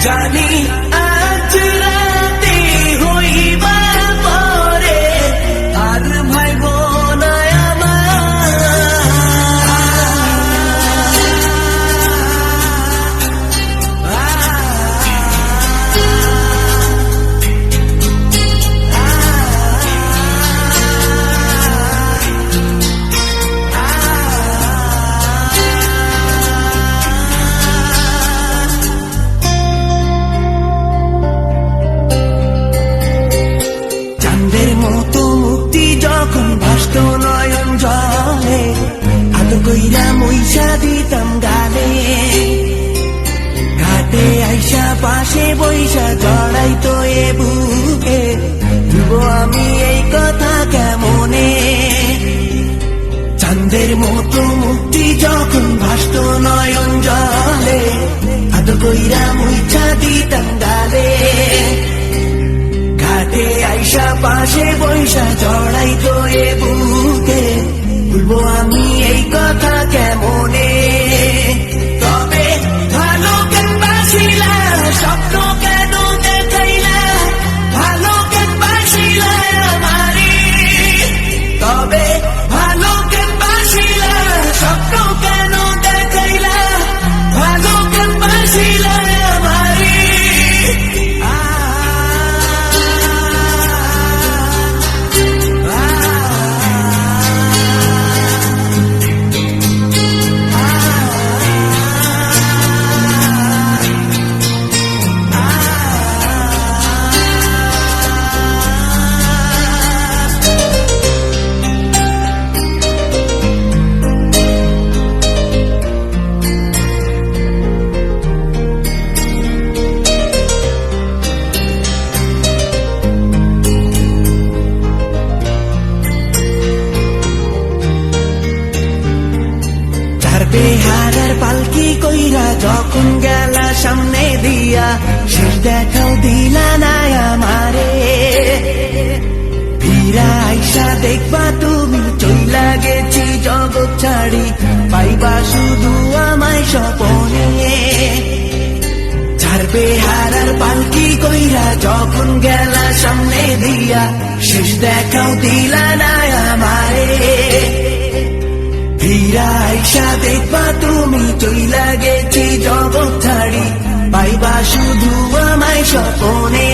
জানি আজ রাতে হইবা পরে আর ভাইব না নয়ন জলে আদর কইরা মুইসা দিতাম গালে ঘাটে আইসা পাশে বইসা জড়াইতো এ বুকে ভুলবো আমি এই কথা কেমনে চাঁদের মতো মুক্তি যখন ভাসত নয়ন জলে আদর কইরা মুইসা দিতাম গালে ঘাটে আইসা পাশে বইসা জড়াইতো এ বুকে ভুলবো আমি এই কথা কেমনে তবে ভালো কেন বাসিলা স্বপ্ন কেন দেখাইলা ভালো কেন বাসিলা আমারে তবে ভালো কেন বাসিলা স্বপ্ন কেন দেখাইলা ভালো কেন বাসিলা আমারে বেহারার পালকি কইরা যখন গেলা সামনে দিয়া শেষ দেখাও দিলা না আমারে ফিরা আইসা দেখবা তুমি চইলা গেছি জগৎ ছাড়ি পাইবা শুধু আমায় স্বপনে চার বেহারার পালকি কইরা যখন গেলা সামনে দিয়া শেষ দেখাও দিলা না আমারে ফিরা আইসা দেখবা তুমি চইলা গেছি জগৎ ছাড়ি পাইবা শুধু আমায় স্বপনে